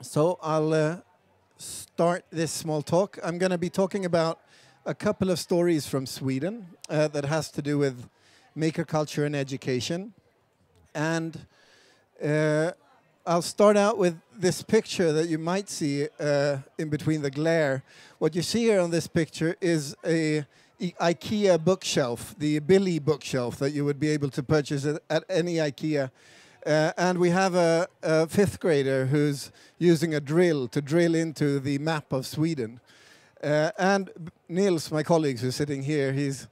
So I'll start this small talk. I'm going to be talking about a couple of stories from Sweden that has to do with maker culture and education. And I'll start out with this picture that you might see in between the glare. What you see here on this picture is a IKEA bookshelf, the Billy bookshelf that you would be able to purchase at any IKEA. And we have a fifth grader who's using a drill to drill into the map of Sweden. And Nils, my colleague who's sitting here, he's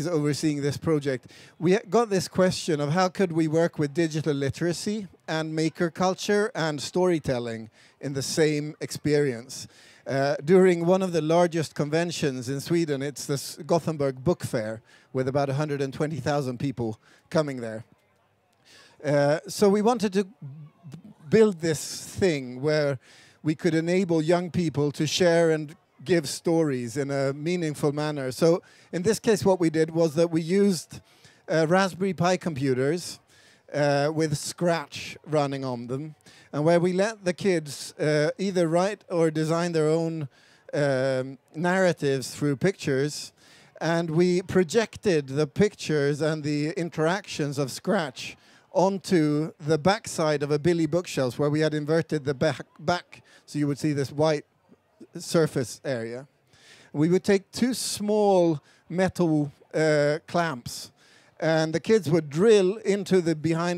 overseeing this project. We got this question of how could we work with digital literacy and maker culture and storytelling in the same experience. During one of the largest conventions in Sweden, it's the Gothenburg Book Fair, with about 120,000 people coming there. So we wanted to build this thing where we could enable young people to share and give stories in a meaningful manner. So in this case, what we did was that we used Raspberry Pi computers with Scratch running on them, and where we let the kids either write or design their own narratives through pictures, and we projected the pictures and the interactions of Scratch onto the backside of a Billy bookshelf where we had inverted the back so you would see this white surface area. We would take two small metal clamps, and the kids would drill into the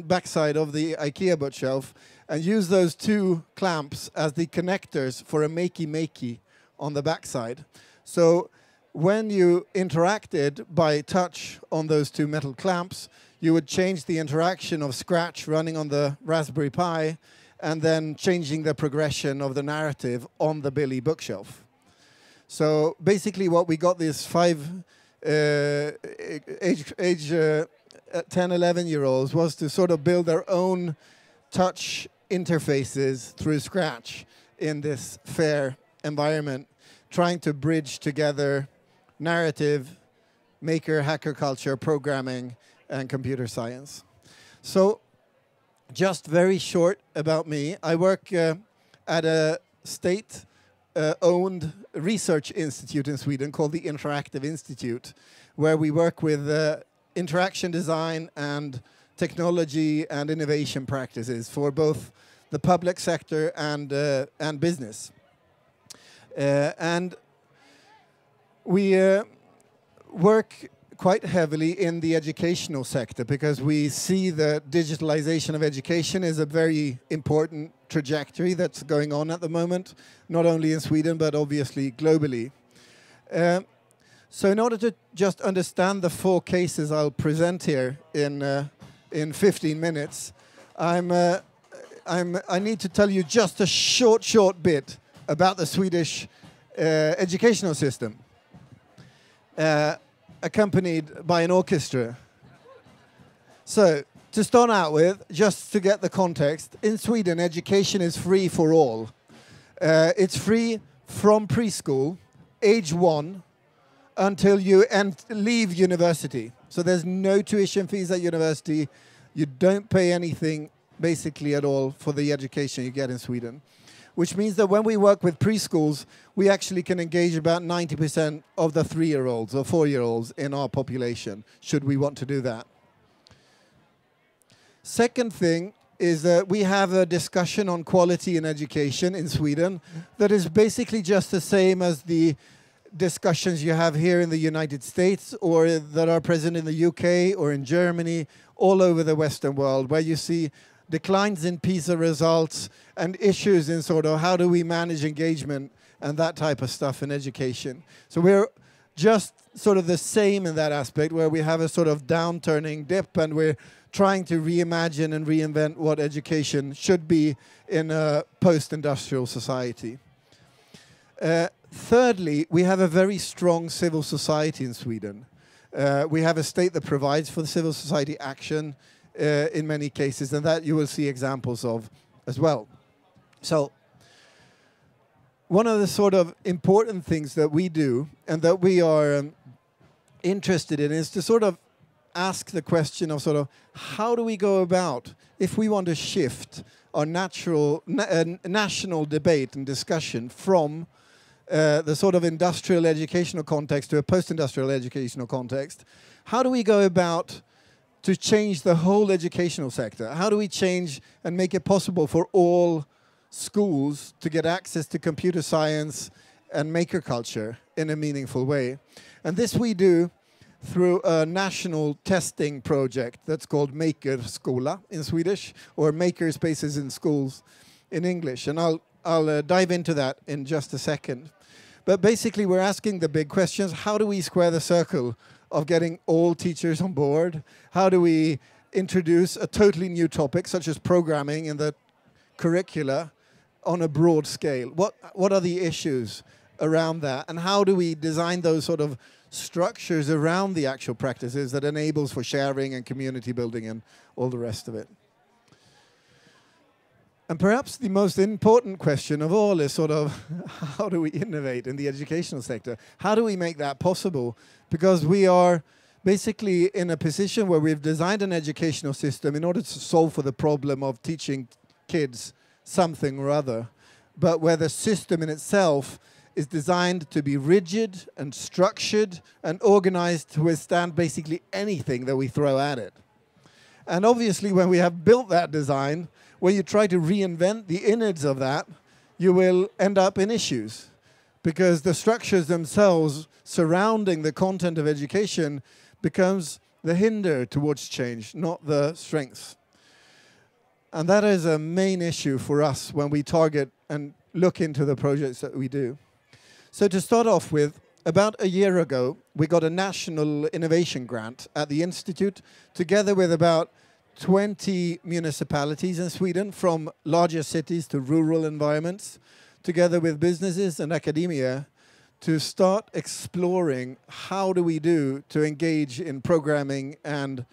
backside of the IKEA bookshelf and use those two clamps as the connectors for a makey on the backside. So when you interacted by touch on those two metal clamps, you would change the interaction of Scratch running on the Raspberry Pi and then changing the progression of the narrative on the Billy bookshelf. So basically what we got these age 10, 11-year-olds was to sort of build their own touch interfaces through Scratch in this Faire environment, trying to bridge together narrative, maker, hacker culture, programming, and computer science. So just very short about me. I work at a state-owned research institute in Sweden called the Interactive Institute, where we work with interaction design and technology and innovation practices for both the public sector and business. And we work quite heavily in the educational sector because we see that digitalization of education is a very important trajectory that's going on at the moment, not only in Sweden, but obviously globally. So in order to just understand the four cases I'll present here in 15 minutes, I need to tell you just a short bit about the Swedish educational system. Accompanied by an orchestra. So, to start out with, just to get the context, in Sweden, education is free for all. It's free from preschool, age 1, until you leave university. So there's no tuition fees at university. You don't pay anything, basically, at all for the education you get in Sweden. Which means that when we work with preschools, we actually can engage about 90% of the 3-year-olds or 4-year-olds in our population, should we want to do that. Second thing is that we have a discussion on quality in education in Sweden that is basically just the same as the discussions you have here in the United States or that are present in the UK or in Germany, all over the Western world, where you see declines in PISA results and issues in sort of how do we manage engagement and that type of stuff in education. So we're just sort of the same in that aspect, where we have a sort of downturning dip and we're trying to reimagine and reinvent what education should be in a post-industrial society. Thirdly, we have a very strong civil society in Sweden. We have a state that provides for the civil society action in many cases, and that you will see examples of as well. So one of the sort of important things that we do and that we are interested in is to sort of ask the question of sort of how do we go about if we want to shift our national debate and discussion from the sort of industrial educational context to a post-industrial educational context. How do we go about to change the whole educational sector? How do we change and make it possible for all schools to get access to computer science and maker culture in a meaningful way? And this we do through a national testing project that's called Makerskola in Swedish, or Makerspaces in schools in English. And I'll dive into that in just a second. But basically, we're asking the big questions. How do we square the circle of getting all teachers on board? How do we introduce a totally new topic, such as programming, in the curricula on a broad scale? What are the issues around that? And how do we design those sort of structures around the actual practices that enables for sharing and community building and all the rest of it? And perhaps the most important question of all is sort of, how do we innovate in the educational sector? How do we make that possible? Because we are basically in a position where we've designed an educational system in order to solve for the problem of teaching kids something or other, but where the system in itself is designed to be rigid and structured and organized to withstand basically anything that we throw at it. And obviously, when we have built that design, when you try to reinvent the innards of that, you will end up in issues, because the structures themselves surrounding the content of education becomes the hinder towards change, not the strength. And that is a main issue for us when we target and look into the projects that we do. So to start off with, about a year ago, we got a national innovation grant at the Institute, together with about 20 municipalities in Sweden, from larger cities to rural environments, together with businesses and academia, to start exploring how do we do to engage in programming and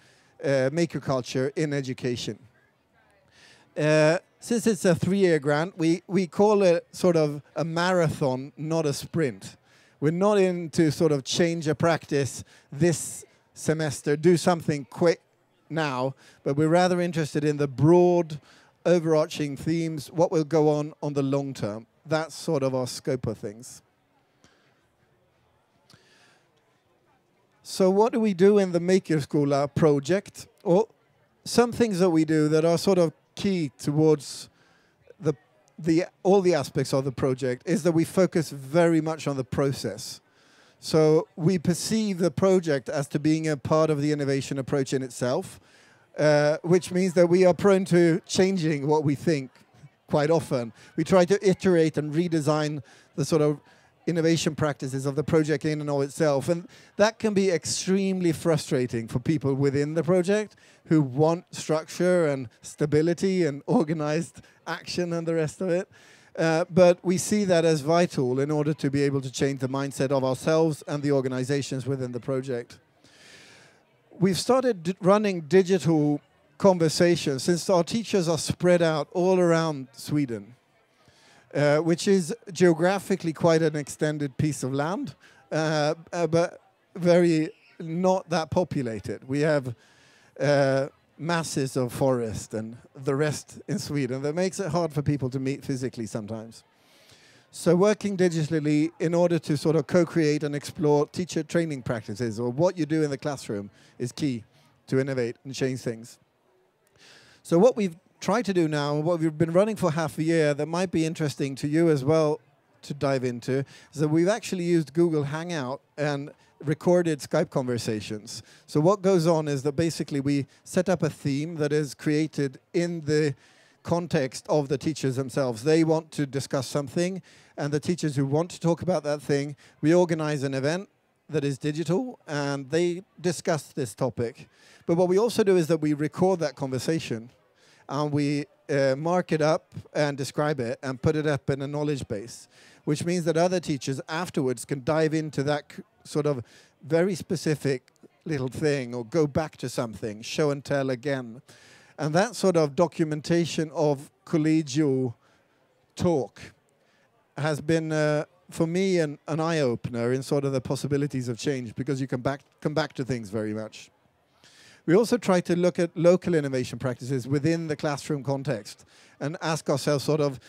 maker culture in education. Since it's a 3-year grant, we call it sort of a marathon, not a sprint. We're not in to sort of change a practice this semester, do something quick now, but we're rather interested in the broad, overarching themes, what will go on the long term. That's sort of our scope of things. So what do we do in the Makerskola project? Well, some things that we do that are sort of key towards all the aspects of the project is that we focus very much on the process. So we perceive the project as to being a part of the innovation approach in itself, which means that we are prone to changing what we think quite often. We try to iterate and redesign the sort of innovation practices of the project in and of itself. And that can be extremely frustrating for people within the project who want structure and stability and organized action and the rest of it. But we see that as vital in order to be able to change the mindset of ourselves and the organizations within the project. We've started running digital conversations since our teachers are spread out all around Sweden, which is geographically quite an extended piece of land, but very not that populated. We have masses of forest and the rest in Sweden. That makes it hard for people to meet physically sometimes. So working digitally in order to sort of co-create and explore teacher training practices, or what you do in the classroom, is key to innovate and change things. So what we've tried to do now, and what we've been running for half a year that might be interesting to you as well to dive into, is that we've actually used Google Hangout and recorded Skype conversations. So what goes on is that basically we set up a theme that is created in the context of the teachers themselves. They want to discuss something, and the teachers who want to talk about that thing, we organize an event that is digital, and they discuss this topic. But what we also do is that we record that conversation, and we mark it up and describe it and put it up in a knowledge base, which means that other teachers afterwards can dive into that sort of very specific little thing, or go back to something, show and tell again. And that sort of documentation of collegial talk has been, for me, an eye-opener in sort of the possibilities of change, because you can come back to things very much. We also try to look at local innovation practices within the classroom context and ask ourselves sort of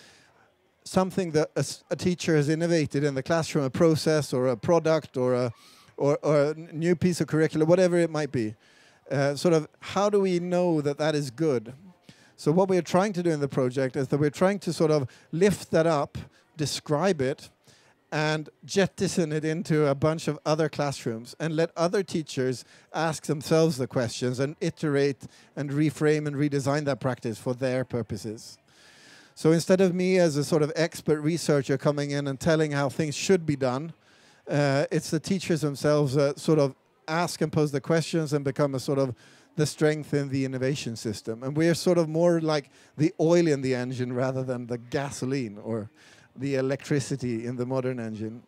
something that a teacher has innovated in the classroom, a process or a product or a new piece of curriculum, whatever it might be. Sort of how do we know that that is good? So what we're trying to do in the project is that we're trying to sort of lift that up, describe it, and jettison it into a bunch of other classrooms and let other teachers ask themselves the questions and iterate and reframe and redesign that practice for their purposes. So instead of me as a sort of expert researcher coming in and telling how things should be done, it's the teachers themselves that sort of ask and pose the questions and become a sort of the strength in the innovation system. And we're sort of more like the oil in the engine rather than the gasoline or the electricity in the modern engine.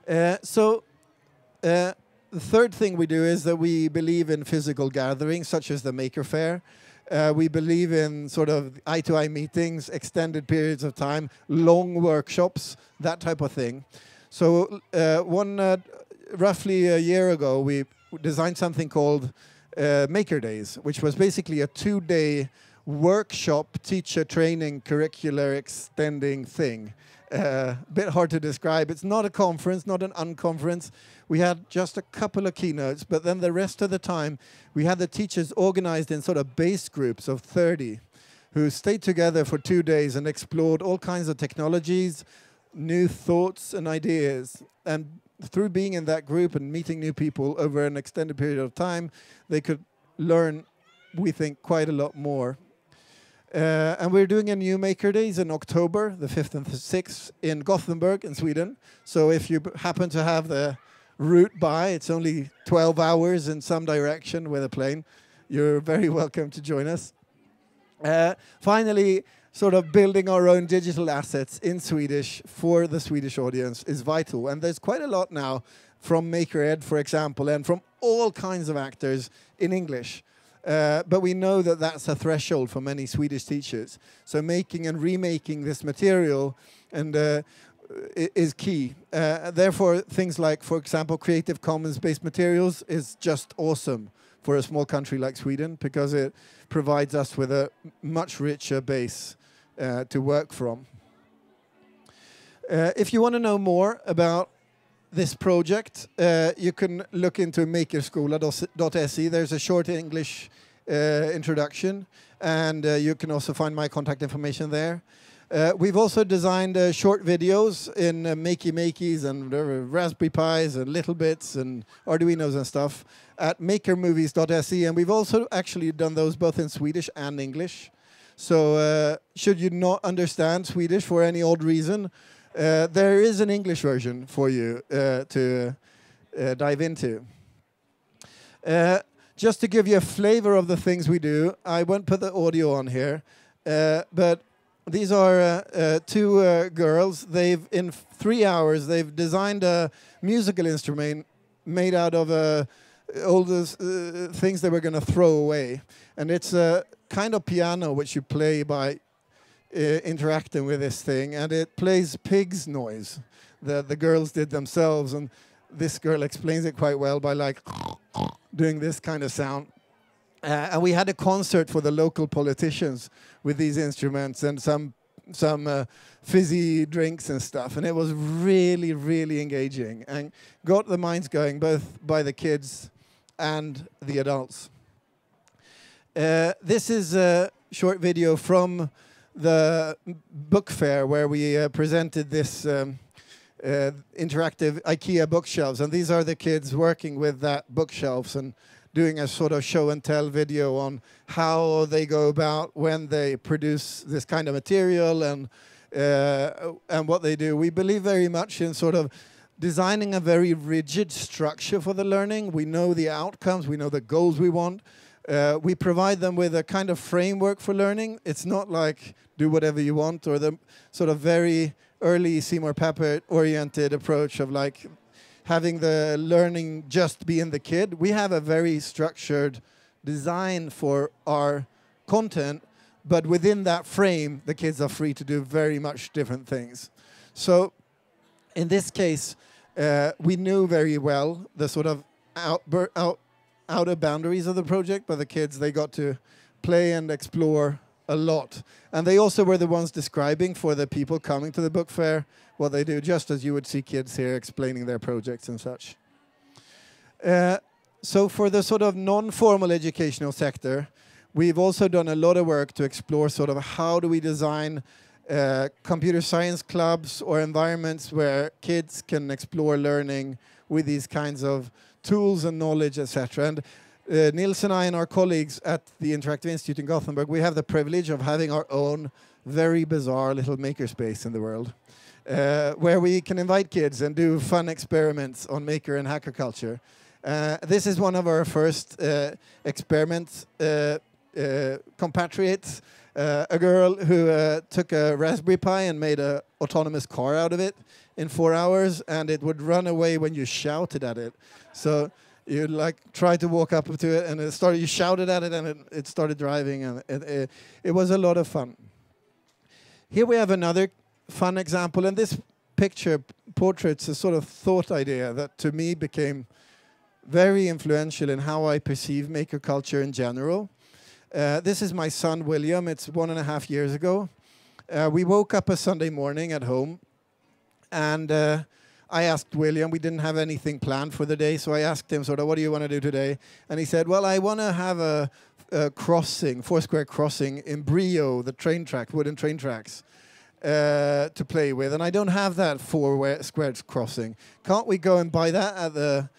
The third thing we do is that we believe in physical gatherings, such as the Maker Faire. We believe in sort of eye-to-eye meetings, extended periods of time, long workshops, that type of thing. So roughly a year ago, we designed something called Maker Days, which was basically a 2-day workshop, teacher training, curricular extending thing. Bit hard to describe. It's not a conference, not an unconference. We had just a couple of keynotes, but then the rest of the time we had the teachers organized in sort of base groups of 30 who stayed together for 2 days and explored all kinds of technologies, new thoughts and ideas. And through being in that group and meeting new people over an extended period of time, they could learn, we think, quite a lot more. And we're doing a new Maker Days in October, the 5th and the 6th, in Gothenburg in Sweden. So if you happen to have the route by, it's only 12 hours in some direction with a plane. You're very welcome to join us. Finally, sort of building our own digital assets in Swedish for the Swedish audience is vital. And there's quite a lot now from Maker Ed, for example, and from all kinds of actors in English. But we know that that's a threshold for many Swedish teachers. So making and remaking this material is key. Therefore, things like, for example, Creative Commons-based materials is just awesome for a small country like Sweden because it provides us with a much richer base to work from. If you want to know more about this project, you can look into makerskola.se. There's a short English introduction, and you can also find my contact information there. We've also designed short videos in Makey's and Raspberry Pis and Little Bits and Arduinos and stuff at makermovies.se, and we've also actually done those both in Swedish and English. So should you not understand Swedish for any odd reason, there is an English version for you to dive into. Just to give you a flavor of the things we do, I won't put the audio on here, but these are two girls. In 3 hours, they've designed a musical instrument made out of old things they were going to throw away. And it's a kind of piano which you play by interacting with this thing, and it plays pig's noise that the girls did themselves, and this girl explains it quite well by like doing this kind of sound. And we had a concert for the local politicians with these instruments and some fizzy drinks and stuff, and it was really, really engaging and got the minds going both by the kids and the adults. This is a short video from the book fair where we presented this interactive IKEA bookshelves, and these are the kids working with that bookshelves and doing a sort of show and tell video on how they go about when they produce this kind of material and what they do. We believe very much in sort of designing a very rigid structure for the learning. We know the outcomes, we know the goals we want. We provide them with a kind of framework for learning. It's not like do whatever you want or the sort of very early Seymour Papert oriented approach of like having the learning just be in the kid. We have a very structured design for our content, but within that frame, the kids are free to do very much different things. So in this case, we knew very well the sort of outer boundaries of the project, but the kids, they got to play and explore a lot. And they also were the ones describing for the people coming to the book fair what they do, just as you would see kids here explaining their projects and such. So for the sort of non-formal educational sector, we've also done a lot of work to explore sort of how do we design computer science clubs or environments where kids can explore learning with these kinds of tools and knowledge, etc. And Nils and I and our colleagues at the Interactive Institute in Gothenburg, we have the privilege of having our own very bizarre little makerspace in the world, where we can invite kids and do fun experiments on maker and hacker culture. This is one of our first experiments, compatriots, a girl who took a Raspberry Pi and made an autonomous car out of it in 4 hours, and it would run away when you shouted at it. So you'd like try to walk up to it, and it started. You shouted at it, and it started driving, and it was a lot of fun. Here we have another fun example, and this picture portraits a sort of thought idea that to me became very influential in how I perceive maker culture in general. This is my son William. It's 1.5 years ago. We woke up a Sunday morning at home, and I asked William, we didn't have anything planned for the day, so I asked him sort of, what do you want to do today? And he said, well, I want to have a crossing, four-square crossing in Brio, the train track, wooden train tracks, to play with. And I don't have that four-square crossing. Can't we go and buy that at the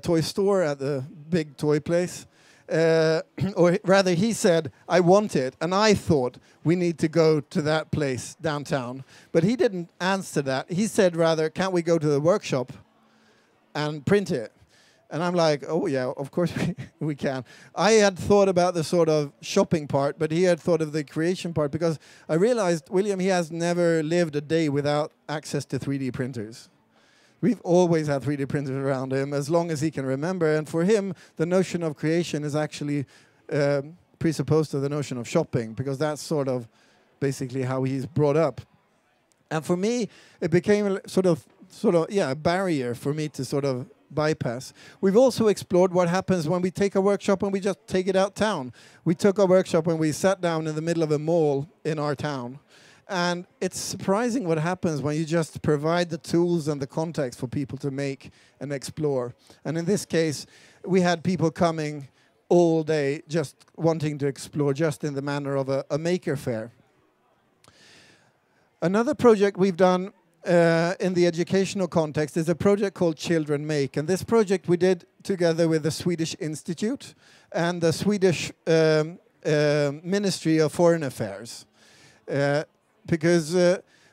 toy store, at the big toy place? Or rather, he said, I want it. And I thought, we need to go to that place downtown. But he didn't answer that. He said, rather, can't we go to the workshop and print it? And I'm like, oh, yeah, of course we can. I had thought about the sort of shopping part, but he had thought of the creation part, because I realized, William, he has never lived a day without access to 3D printers. We've always had 3D printers around him as long as he can remember. And for him, the notion of creation is actually presupposed to the notion of shopping, because that's sort of basically how he's brought up. And for me, it became a sort of a barrier for me to sort of bypass. We've also explored what happens when we take a workshop and we just take it out town. We took a workshop when we sat down in the middle of a mall in our town. And it's surprising what happens when you just provide the tools and the context for people to make and explore. And in this case, we had people coming all day just wanting to explore just in the manner of a maker fair. Another project we've done in the educational context is a project called Children Make. And this project we did together with the Swedish Institute and the Swedish Ministry of Foreign Affairs. Because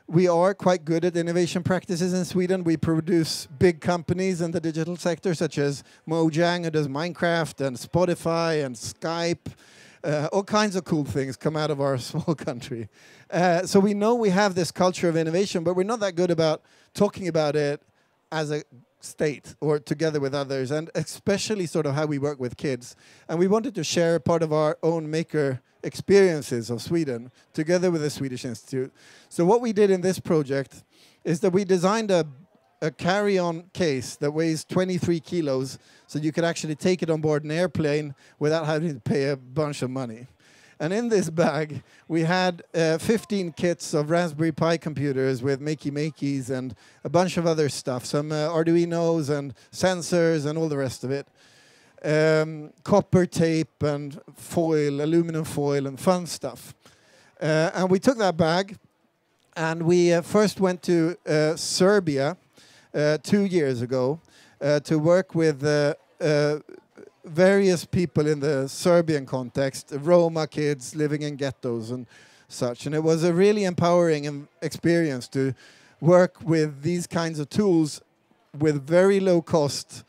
we are quite good at innovation practices in Sweden. We produce big companies in the digital sector, such as Mojang, who does Minecraft, and Spotify, and Skype. All kinds of cool things come out of our small country. So we know we have this culture of innovation, but we're not that good about talking about it as a state or together with others, and especially sort of how we work with kids. And we wanted to share part of our own maker experiences of Sweden together with the Swedish Institute. So what we did in this project is that we designed a carry-on case that weighs 23 kilos, so you could actually take it on board an airplane without having to pay a bunch of money. And in this bag, we had 15 kits of Raspberry Pi computers with makey-makeys and a bunch of other stuff, some Arduinos and sensors and all the rest of it. Copper tape and foil, aluminum foil and fun stuff. And we took that bag and we first went to Serbia 2 years ago to work with various people in the Serbian context, Roma kids living in ghettos and such. And it was a really empowering experience to work with these kinds of tools with very low cost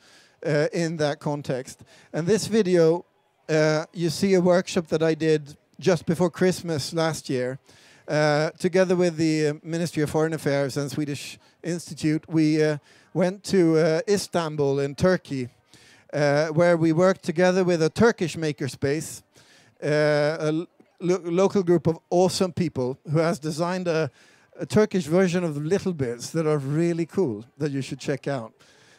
in that context. And this video, you see a workshop that I did just before Christmas last year. Together with the Ministry of Foreign Affairs and Swedish Institute, we went to Istanbul in Turkey, where we worked together with a Turkish Makerspace, a local group of awesome people who has designed a Turkish version of Little Bits that are really cool, that you should check out.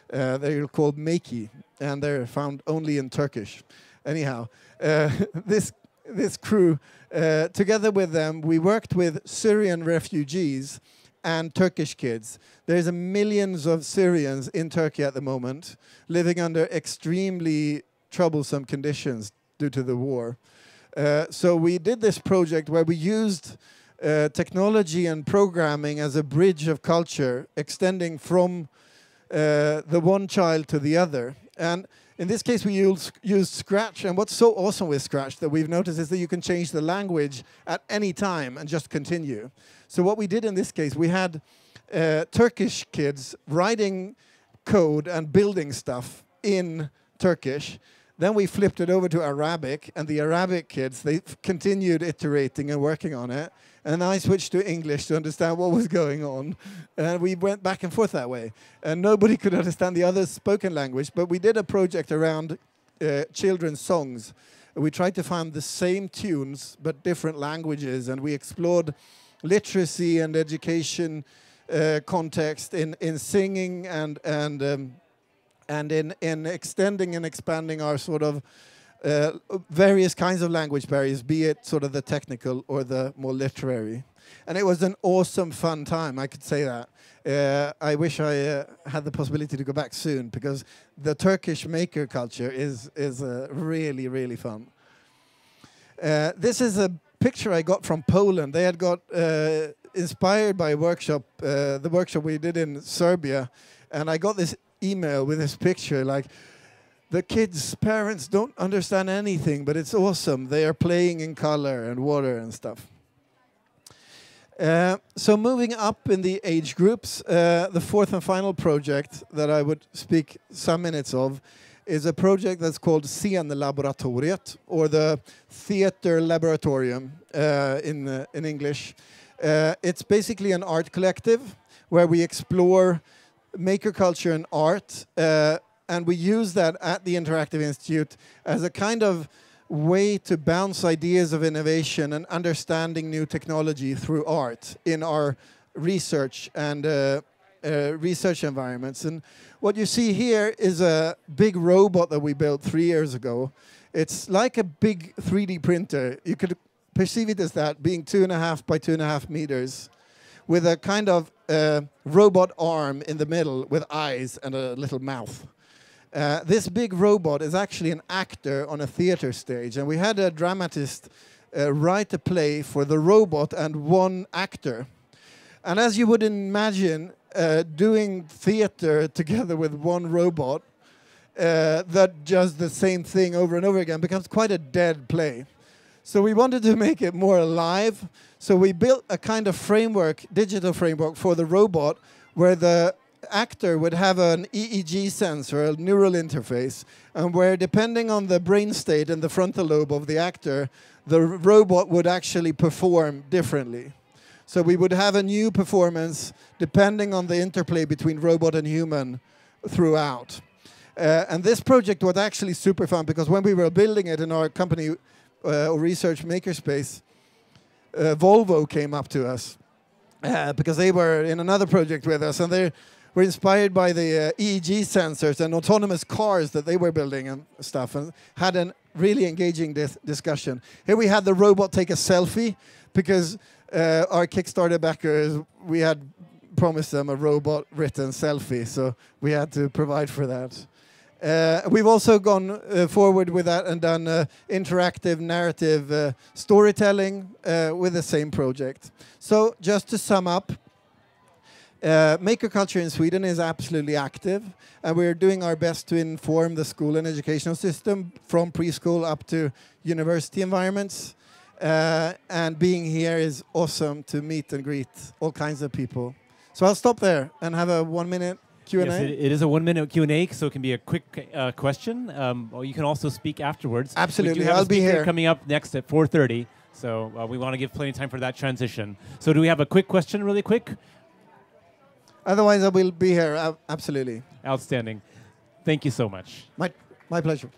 They're called Makey, and they're found only in Turkish. Anyhow, this crew, together with them, we worked with Syrian refugees and Turkish kids. There's millions of Syrians in Turkey at the moment living under extremely troublesome conditions due to the war. So we did this project where we used technology and programming as a bridge of culture, extending from the one child to the other. And in this case, we used Scratch. And what's so awesome with Scratch that we've noticed is that you can change the language at any time and just continue. So what we did in this case, we had Turkish kids writing code and building stuff in Turkish. Then we flipped it over to Arabic, and the Arabic kids, they continued iterating and working on it. And I switched to English to understand what was going on. And we went back and forth that way. And nobody could understand the other spoken language, but we did a project around children's songs. We tried to find the same tunes, but different languages, and we explored literacy and education context in singing and in extending and expanding our sort of various kinds of language barriers, be it sort of the technical or the more literary. And it was an awesome, fun time, I could say that. I wish I had the possibility to go back soon, because the Turkish maker culture is really, really fun. This is a picture I got from Poland. They had got inspired by a workshop, the workshop we did in Serbia, and I got this email with this picture, like, the kids' parents don't understand anything, but it's awesome. They are playing in color and water and stuff. So moving up in the age groups, the fourth and final project that I would speak some minutes of is a project that's called Scenlaboratoriet, or the Theater Laboratorium in English. It's basically an art collective where we explore maker culture and art, and we use that at the Interactive Institute as a kind of way to bounce ideas of innovation and understanding new technology through art in our research and research environments. And what you see here is a big robot that we built 3 years ago. It's like a big 3D printer. You could perceive it as that, being 2.5 by 2.5 meters, with a kind of robot arm in the middle with eyes and a little mouth. This big robot is actually an actor on a theater stage, and we had a dramatist write a play for the robot and one actor. And as you would imagine, doing theater together with one robot that does the same thing over and over again becomes quite a dead play. So we wanted to make it more alive, so we built a kind of framework, digital framework for the robot, where the actor would have an EEG sensor, a neural interface, and where, depending on the brain state and the frontal lobe of the actor, the robot would actually perform differently. So we would have a new performance depending on the interplay between robot and human throughout. And this project was actually super fun, because when we were building it in our company or research Makerspace, Volvo came up to us because they were in another project with us, and they were inspired by the EEG sensors and autonomous cars that they were building and stuff, and had a really engaging discussion. Here we had the robot take a selfie, because our Kickstarter backers, we had promised them a robot-written selfie, so we had to provide for that. We've also gone forward with that and done interactive narrative storytelling with the same project. So just to sum up, maker culture in Sweden is absolutely active, and we're doing our best to inform the school and educational system from preschool up to university environments. And being here is awesome to meet and greet all kinds of people. So I'll stop there and have a 1-minute Q&A. Yes, it is a 1-minute Q&A, so it can be a quick question. Or you can also speak afterwards. Absolutely, We do have I'll a be speaker here. coming up next at 4:30, so we want to give plenty of time for that transition. So do we have a quick question, really quick? Otherwise, I will be here, absolutely. Outstanding. Thank you so much. My pleasure.